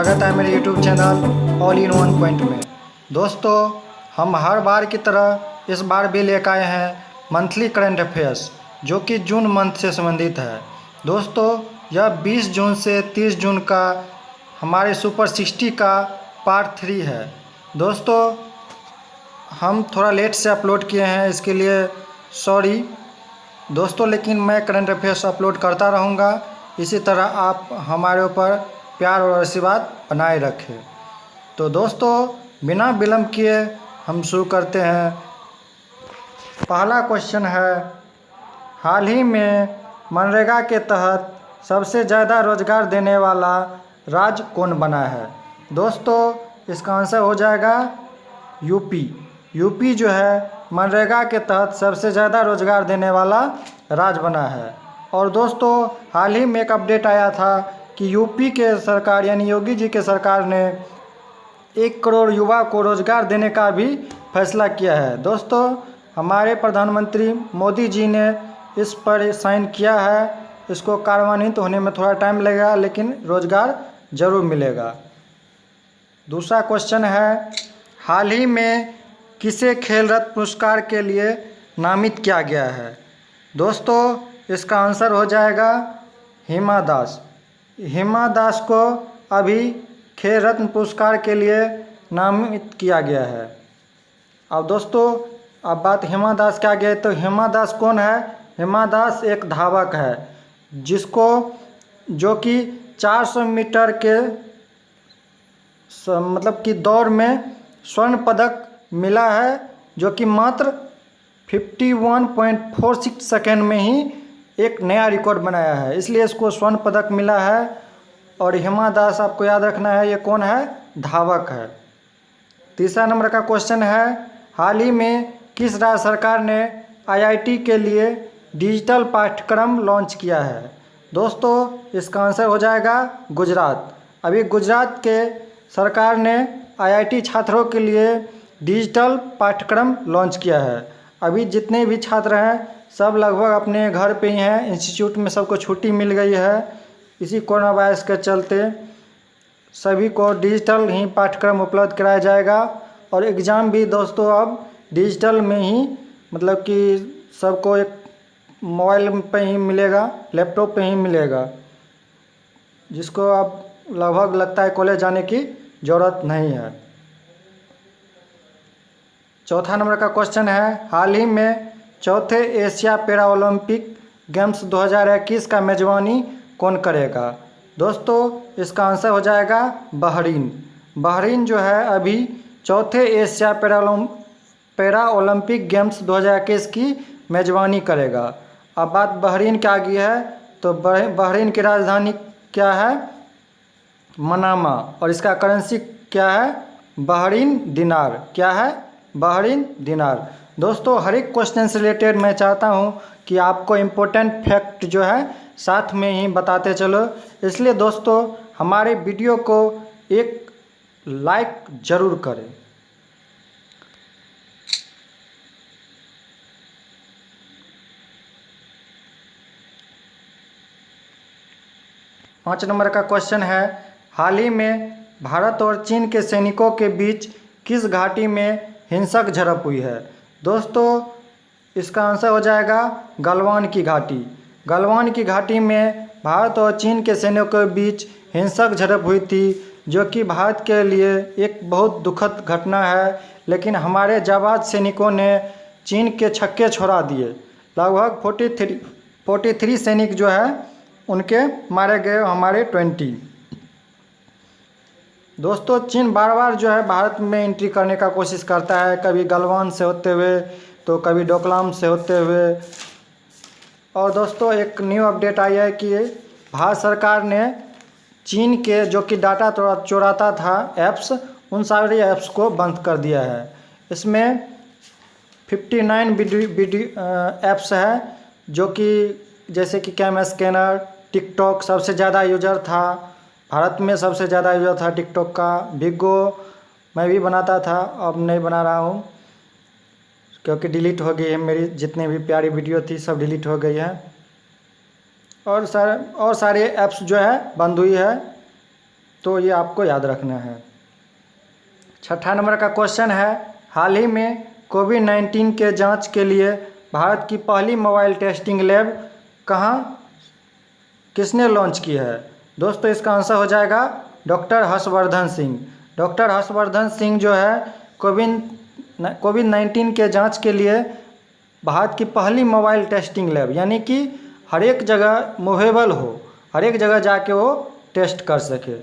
स्वागत है मेरे YouTube channel all in one point में। दोस्तों, हम हर बार की तरह इस बार भी लेकर आए हैं मंथली करंट अफेयर्स, जो कि जून मंथ से संबंधित है। दोस्तों, यह 20 जून से 30 जून का हमारे सुपर 60 का पार्ट 3 है। दोस्तों, हम थोड़ा लेट से अपलोड किए हैं, इसके लिए सॉरी दोस्तों, लेकिन मैं करंट अफेयर्स अपलोड करता रहूँगा। इसी तरह आप हमारे ऊपर प्यार और आशीर्वाद बनाए रखें। तो दोस्तों, बिना विलंब किए हम शुरू करते हैं। पहला क्वेश्चन है, हाल ही में मनरेगा के तहत सबसे ज़्यादा रोजगार देने वाला राज्य कौन बना है? दोस्तों, इसका आंसर हो जाएगा यूपी। यूपी जो है मनरेगा के तहत सबसे ज़्यादा रोजगार देने वाला राज्य बना है। और दोस्तों, हाल ही में एक अपडेट आया था कि यूपी के सरकार यानी योगी जी के सरकार ने 1 करोड़ युवा को रोजगार देने का भी फैसला किया है। दोस्तों, हमारे प्रधानमंत्री मोदी जी ने इस पर साइन किया है। इसको कार्यान्वित होने में थोड़ा टाइम लगेगा, लेकिन रोजगार जरूर मिलेगा। दूसरा क्वेश्चन है, हाल ही में किसे खेल रत्न पुरस्कार के लिए नामित किया गया है? दोस्तों, इसका आंसर हो जाएगा हिमा दास। हिमा दास को अभी खेल रत्न पुरस्कार के लिए नामित किया गया है। अब दोस्तों, अब बात हिमा दास की आ गई, तो हिमा दास कौन है? हिमा दास एक धावक है जो कि 400 मीटर के मतलब कि दौड़ में स्वर्ण पदक मिला है, जो कि मात्र 51.46 सेकेंड में ही एक नया रिकॉर्ड बनाया है, इसलिए इसको स्वर्ण पदक मिला है। और हिमा दास आपको याद रखना है, ये कौन है? धावक है। तीसरा नंबर का क्वेश्चन है, हाल ही में किस राज्य सरकार ने आईआईटी के लिए डिजिटल पाठ्यक्रम लॉन्च किया है? दोस्तों, इसका आंसर हो जाएगा गुजरात। अभी गुजरात के सरकार ने आईआईटी छात्रों के लिए डिजिटल पाठ्यक्रम लॉन्च किया है। अभी जितने भी छात्र हैं सब लगभग अपने घर पे ही हैं, इंस्टीट्यूट में सबको छुट्टी मिल गई है। इसी कोरोना वायरस के चलते सभी को डिजिटल ही पाठ्यक्रम उपलब्ध कराया जाएगा। और एग्ज़ाम भी दोस्तों अब डिजिटल में ही, मतलब कि सबको एक मोबाइल पे ही मिलेगा, लैपटॉप पे ही मिलेगा, जिसको अब लगभग लगता है कॉलेज जाने की ज़रूरत नहीं है। चौथा नंबर का क्वेश्चन है, हाल ही में चौथे एशिया पैरा ओलंपिक गेम्स 2021 का मेजबानी कौन करेगा? दोस्तों, इसका आंसर हो जाएगा बहरीन। बहरीन जो है अभी चौथे एशिया पैरा ओलंपिक गेम्स 2021 की मेजबानी करेगा। अब बात बहरीन की आ गई है, तो बहरीन की राजधानी क्या है? मनामा। और इसका करेंसी क्या है? बहरीन दिनार। क्या है? बहरीन दिनार। दोस्तों, हर एक क्वेश्चन से रिलेटेड मैं चाहता हूं कि आपको इम्पोर्टेंट फैक्ट जो है साथ में ही बताते चलो, इसलिए दोस्तों हमारे वीडियो को एक लाइक ज़रूर करें। पाँच नंबर का क्वेश्चन है, हाल ही में भारत और चीन के सैनिकों के बीच किस घाटी में हिंसक झड़प हुई है? दोस्तों, इसका आंसर हो जाएगा गलवान की घाटी। गलवान की घाटी में भारत और चीन के सैनिकों के बीच हिंसक झड़प हुई थी, जो कि भारत के लिए एक बहुत दुखद घटना है। लेकिन हमारे जाबाज सैनिकों ने चीन के छक्के छोड़ा दिए। लगभग 43 सैनिक जो है उनके मारे गए, हमारे 20। दोस्तों, चीन बार बार जो है भारत में एंट्री करने का कोशिश करता है, कभी गलवान से होते हुए तो कभी डोकलाम से होते हुए। और दोस्तों, एक न्यू अपडेट आई है कि भारत सरकार ने चीन के जो कि डाटा चोराता था ऐप्स, उन सारे ऐप्स को बंद कर दिया है। इसमें 59 ऐप्स है, जो कि जैसे कि कैम स्कैनर, टिकटॉक सबसे ज़्यादा यूजर था, भारत में सबसे ज़्यादा यूजर था टिकटॉक का। बिगो मैं भी बनाता था, अब नहीं बना रहा हूँ क्योंकि डिलीट हो गई है मेरी, जितनी भी प्यारी वीडियो थी सब डिलीट हो गई है। और सारे ऐप्स जो है बंद हुई है। तो ये आपको याद रखना है। छठा नंबर का क्वेश्चन है, हाल ही में कोविड-19 के जांच के लिए भारत की पहली मोबाइल टेस्टिंग लैब किसने लॉन्च की है? दोस्तों इसका आंसर हो जाएगा डॉक्टर हर्षवर्धन सिंह। डॉक्टर हर्षवर्धन सिंह जो है कोविड-19 के जांच के लिए भारत की पहली मोबाइल टेस्टिंग लैब, यानी कि हर एक जगह मूवेबल हो, हर एक जगह जाके वो टेस्ट कर सके,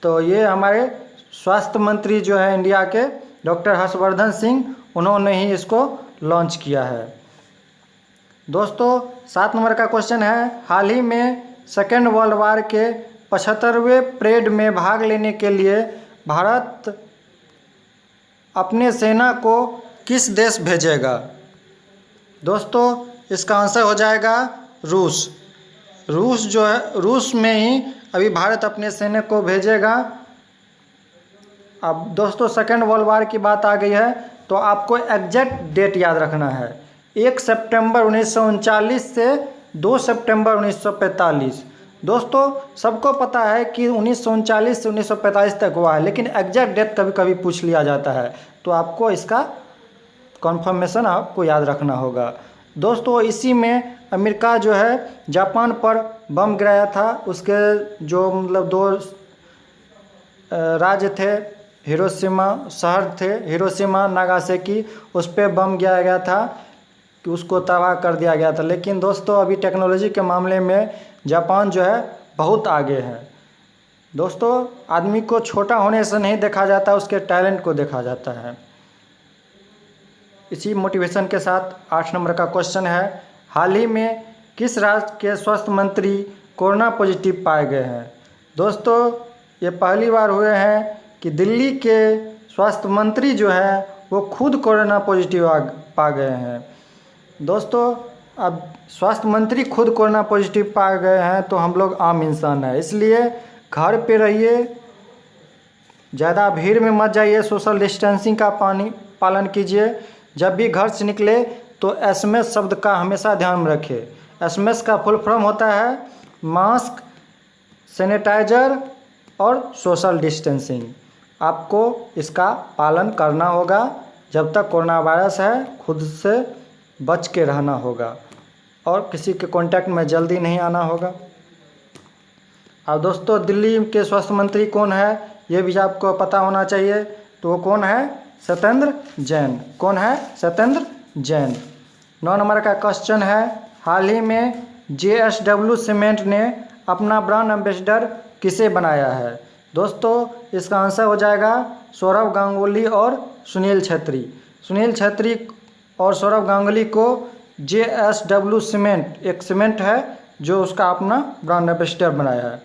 तो ये हमारे स्वास्थ्य मंत्री जो है इंडिया के डॉक्टर हर्षवर्धन सिंह, उन्होंने ही इसको लॉन्च किया है। दोस्तों 7 नंबर का क्वेश्चन है, हाल ही में सेकेंड वर्ल्ड वार के 75वें परेड में भाग लेने के लिए भारत अपने सेना को किस देश भेजेगा? दोस्तों इसका आंसर हो जाएगा रूस। रूस जो है, रूस में ही अभी भारत अपने सेना को भेजेगा। अब दोस्तों सेकेंड वर्ल्ड वार की बात आ गई है तो आपको एग्जैक्ट डेट याद रखना है। 1 सितंबर 1939 से 2 सितंबर 1945। दोस्तों सबको पता है कि 1939 से 1945 तक हुआ है, लेकिन एग्जैक्ट डेट कभी कभी पूछ लिया जाता है, तो आपको इसका कन्फर्मेशन आपको याद रखना होगा। दोस्तों इसी में अमेरिका जो है जापान पर बम गिराया था, उसके जो मतलब 2 राज्य थे, हिरोशिमा शहर थे, हिरोशिमा नागासाकी, उस पर बम गिराया गया था कि उसको तबाह कर दिया गया था। लेकिन दोस्तों अभी टेक्नोलॉजी के मामले में जापान जो है बहुत आगे है। दोस्तों आदमी को छोटा होने से नहीं देखा जाता, उसके टैलेंट को देखा जाता है। इसी मोटिवेशन के साथ 8 नंबर का क्वेश्चन है, हाल ही में किस राज्य के स्वास्थ्य मंत्री कोरोना पॉजिटिव पाए गए हैं? दोस्तों ये पहली बार हुए हैं कि दिल्ली के स्वास्थ्य मंत्री जो है वो खुद कोरोना पॉजिटिव पा गए हैं। दोस्तों अब स्वास्थ्य मंत्री खुद कोरोना पॉजिटिव पा गए हैं तो हम लोग आम इंसान हैं, इसलिए घर पे रहिए, ज़्यादा भीड़ में मत जाइए, सोशल डिस्टेंसिंग का पालन कीजिए। जब भी घर से निकले तो एसएमएस शब्द का हमेशा ध्यान में रखें। एसएमएस का फुल फॉर्म होता है मास्क, सैनिटाइजर और सोशल डिस्टेंसिंग। आपको इसका पालन करना होगा। जब तक कोरोना वायरस है खुद से बच के रहना होगा और किसी के कांटेक्ट में जल्दी नहीं आना होगा। अब दोस्तों दिल्ली के स्वास्थ्य मंत्री कौन है ये भी आपको पता होना चाहिए, तो वो कौन है? सत्येंद्र जैन। कौन है? सत्येंद्र जैन। 9 नंबर का क्वेश्चन है, हाल ही में JSW सीमेंट ने अपना ब्रांड एम्बेसडर किसे बनाया है? दोस्तों इसका आंसर हो जाएगा सौरव गांगुली और सुनील छेत्री। सुनील छेत्री और सौरव गांगुली को JSW सीमेंट, एक सीमेंट है जो उसका अपना ब्रांड एम्बेसडर बनाया है।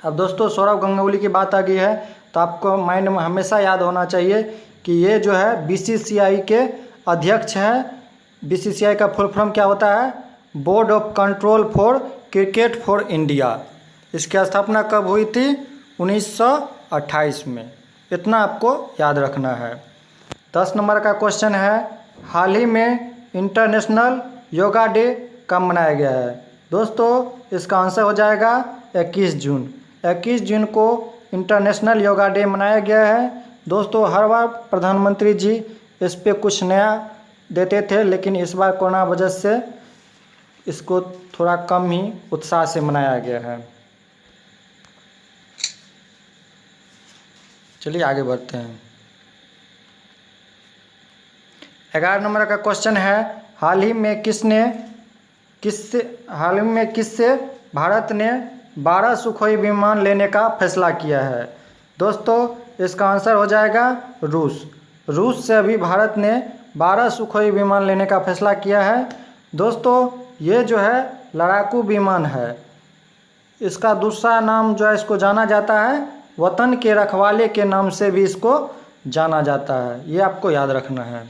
अब दोस्तों सौरव गांगुली की बात आ गई है तो आपको माइंड में हमेशा याद होना चाहिए कि ये जो है BCCI के अध्यक्ष हैं। BCCI का फुल फॉर्म क्या होता है? Board of control for cricket for India. इसकी स्थापना कब हुई थी? 1928 में। इतना आपको याद रखना है। 10 नंबर का क्वेश्चन है, हाल ही में इंटरनेशनल योगा डे कब मनाया गया है? दोस्तों इसका आंसर हो जाएगा 21 जून। 21 जून को इंटरनेशनल योगा डे मनाया गया है। दोस्तों हर बार प्रधानमंत्री जी इस पे कुछ नया देते थे, लेकिन इस बार कोरोना वजह से इसको थोड़ा कम ही उत्साह से मनाया गया है। चलिए आगे बढ़ते हैं। 11 नंबर का क्वेश्चन है, हाल ही में किससे भारत ने 12 सुखोई विमान लेने का फैसला किया है? दोस्तों इसका आंसर हो जाएगा रूस। रूस से अभी भारत ने 12 सुखोई विमान लेने का फैसला किया है। दोस्तों ये जो है लड़ाकू विमान है, इसका दूसरा नाम जो है इसको जाना जाता है वतन के रखवाले के नाम से भी इसको जाना जाता है, ये आपको याद रखना है।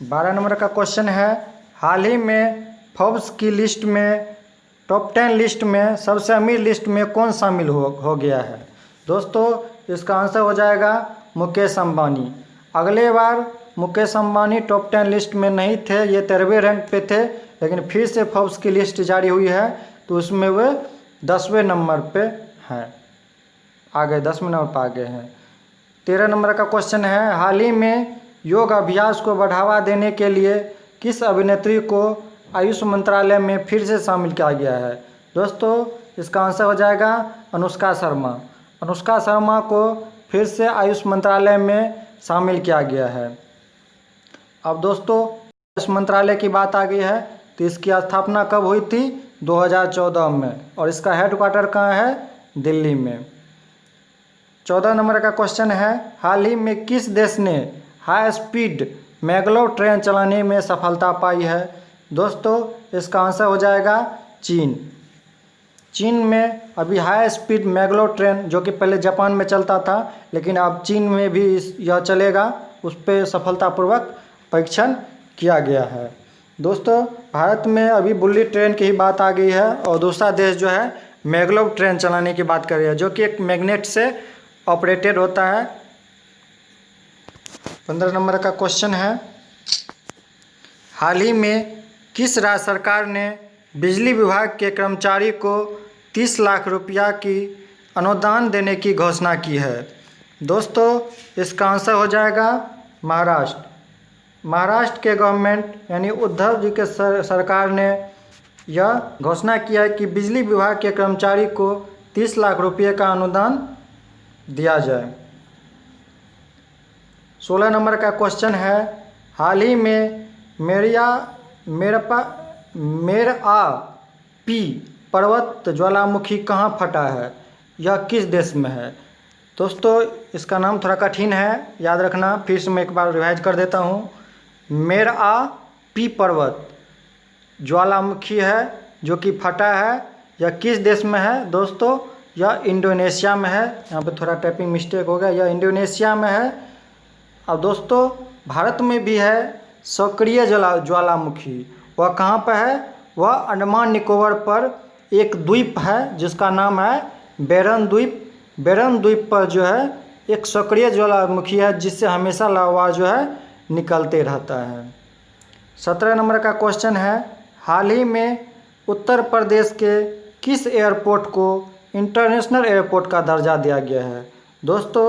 बारह नंबर का क्वेश्चन है, हाल ही में फोर्ब्स की लिस्ट में टॉप 10 लिस्ट में सबसे अमीर लिस्ट में कौन शामिल हो गया है? दोस्तों इसका आंसर हो जाएगा मुकेश अंबानी। अगले बार मुकेश अंबानी टॉप 10 लिस्ट में नहीं थे, ये 13वें रैंक पे थे, लेकिन फिर से फोर्ब्स की लिस्ट जारी हुई है तो उसमें वे 10वें नंबर पे हैं, आगे 10वें नंबर पर आगे हैं। 13 नंबर का क्वेश्चन है, हाल ही में योग अभ्यास को बढ़ावा देने के लिए किस अभिनेत्री को आयुष मंत्रालय में फिर से शामिल किया गया है? दोस्तों इसका आंसर हो जाएगा अनुष्का शर्मा। अनुष्का शर्मा को फिर से आयुष मंत्रालय में शामिल किया गया है। अब दोस्तों आयुष मंत्रालय की बात आ गई है तो इसकी स्थापना कब हुई थी? 2014 में, और इसका हेडक्वार्टर कहाँ है? दिल्ली में। 14 नंबर का क्वेश्चन है, हाल ही में किस देश ने हाई स्पीड मैंगलोर ट्रेन चलाने में सफलता पाई है? दोस्तों इसका आंसर हो जाएगा चीन। चीन में अभी हाई स्पीड मैंगलोर ट्रेन, जो कि पहले जापान में चलता था लेकिन अब चीन में भी यह चलेगा, उस पर सफलतापूर्वक परीक्षण किया गया है। दोस्तों भारत में अभी बुलेट ट्रेन की ही बात आ गई है और दूसरा देश जो है मैंगलोर ट्रेन चलाने की बात कर रही है, जो कि एक मैग्नेट से ऑपरेटेड होता है। 15 नंबर का क्वेश्चन है, हाल ही में किस राज्य सरकार ने बिजली विभाग के कर्मचारी को 30 लाख रुपया की अनुदान देने की घोषणा की है? दोस्तों इसका आंसर हो जाएगा महाराष्ट्र। महाराष्ट्र के गवर्नमेंट यानी उद्धव जी के सरकार ने यह घोषणा किया है कि बिजली विभाग के कर्मचारी को 30 लाख रुपये का अनुदान दिया जाए। 16 नंबर का क्वेश्चन है, हाल ही में मेरआ-पी पर्वत ज्वालामुखी कहाँ फटा है? यह किस देश में है? दोस्तों इसका नाम थोड़ा कठिन है, याद रखना, फिर से मैं एक बार रिवाइज कर देता हूँ। मेरआ-पी पर्वत ज्वालामुखी है जो कि फटा है। यह किस देश में है? दोस्तों यह इंडोनेशिया में है। यहाँ पे थोड़ा टाइपिंग मिस्टेक हो गया, यह इंडोनेशिया में है। अब दोस्तों भारत में भी है सक्रिय ज्वालामुखी, वह कहाँ पर है? वह अंडमान निकोबार पर एक द्वीप है जिसका नाम है बेरन द्वीप। बेरन द्वीप पर जो है एक सक्रिय ज्वालामुखी है जिससे हमेशा लावा जो है निकलते रहता है। 17 नंबर का क्वेश्चन है, हाल ही में उत्तर प्रदेश के किस एयरपोर्ट को इंटरनेशनल एयरपोर्ट का दर्जा दिया गया है? दोस्तों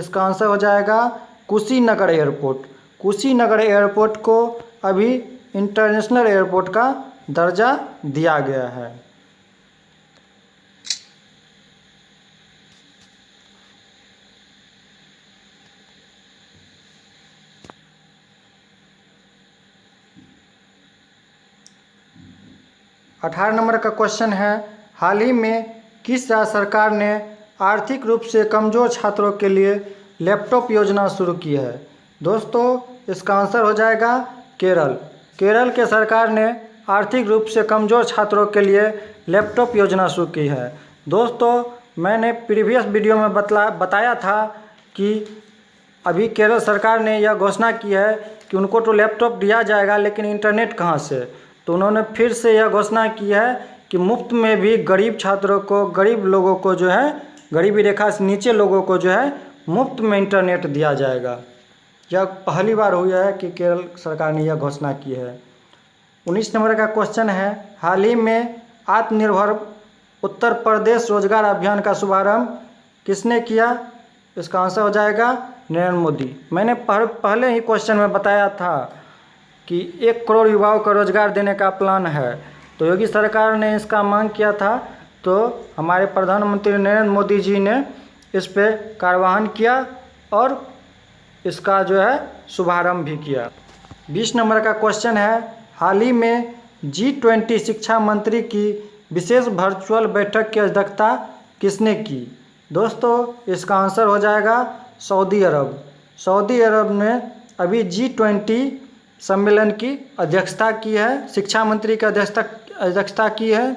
इसका आंसर हो जाएगा कुशीनगर एयरपोर्ट। कुशीनगर एयरपोर्ट को अभी इंटरनेशनल एयरपोर्ट का दर्जा दिया गया है। अठारह नंबर का क्वेश्चन है, हाल ही में किस राज्य सरकार ने आर्थिक रूप से कमज़ोर छात्रों के लिए लैपटॉप योजना शुरू की है? दोस्तों इसका आंसर हो जाएगा केरल। केरल के सरकार ने आर्थिक रूप से कमज़ोर छात्रों के लिए लैपटॉप योजना शुरू की है। दोस्तों मैंने प्रीवियस वीडियो में बताया था कि अभी केरल सरकार ने यह घोषणा की है कि उनको तो लैपटॉप दिया जाएगा लेकिन इंटरनेट कहाँ से? तो उन्होंने फिर से यह घोषणा की है कि मुफ्त में भी गरीब छात्रों को, गरीब लोगों को जो है, गरीबी रेखा से नीचे लोगों को जो है मुफ्त में इंटरनेट दिया जाएगा। यह पहली बार हुआ है कि केरल सरकार ने यह घोषणा की है। 19 नंबर का क्वेश्चन है, हाल ही में आत्मनिर्भर उत्तर प्रदेश रोजगार अभियान का शुभारंभ किसने किया? इसका आंसर हो जाएगा नरेंद्र मोदी। मैंने पहले ही क्वेश्चन में बताया था कि 1 करोड़ युवाओं को रोजगार देने का प्लान है, तो योगी सरकार ने इसका मांग किया था, तो हमारे प्रधानमंत्री नरेंद्र मोदी जी ने इस पे कार्यवाहन किया और इसका जो है शुभारंभ भी किया। 20 नंबर का क्वेश्चन है, हाल ही में G20 शिक्षा मंत्री की विशेष वर्चुअल बैठक की अध्यक्षता किसने की? दोस्तों इसका आंसर हो जाएगा सऊदी अरब। सऊदी अरब ने अभी G20 सम्मेलन की अध्यक्षता की है, शिक्षा मंत्री की अध्यक्षता की है।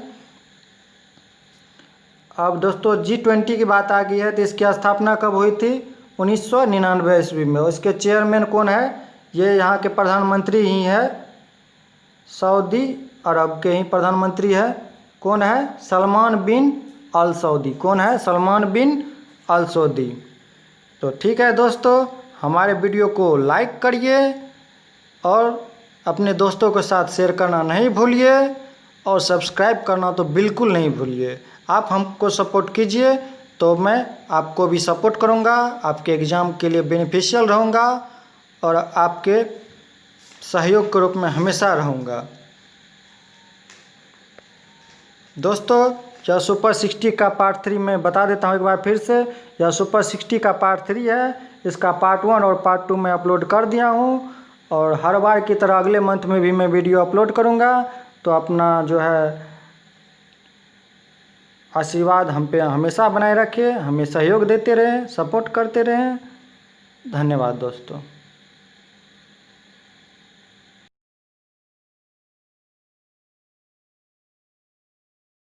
अब दोस्तों G20 की बात आ गई है तो इसकी स्थापना कब हुई थी? 1999 ईस्वी में। इसके चेयरमैन कौन है? ये यहाँ के प्रधानमंत्री ही है, सऊदी अरब के ही प्रधानमंत्री है। कौन है? सलमान बिन अल सऊदी। कौन है? सलमान बिन अल सऊदी। तो ठीक है दोस्तों, हमारे वीडियो को लाइक करिए और अपने दोस्तों के साथ शेयर करना नहीं भूलिए और सब्सक्राइब करना तो बिल्कुल नहीं भूलिए। आप हमको सपोर्ट कीजिए तो मैं आपको भी सपोर्ट करूंगा, आपके एग्ज़ाम के लिए बेनिफिशियल रहूंगा और आपके सहयोग के रूप में हमेशा रहूंगा। दोस्तों, यह सुपर 60 का पार्ट 3 मैं बता देता हूँ एक बार फिर से। यह सुपर 60 का पार्ट 3 है। इसका पार्ट 1 और पार्ट 2 मैं अपलोड कर दिया हूँ और हर बार की तरह अगले मंथ में भी मैं वीडियो अपलोड करूँगा। तो अपना जो है आशीर्वाद हम पे हमेशा बनाए रखिए, हमें सहयोग देते रहें, सपोर्ट करते रहें। धन्यवाद दोस्तों।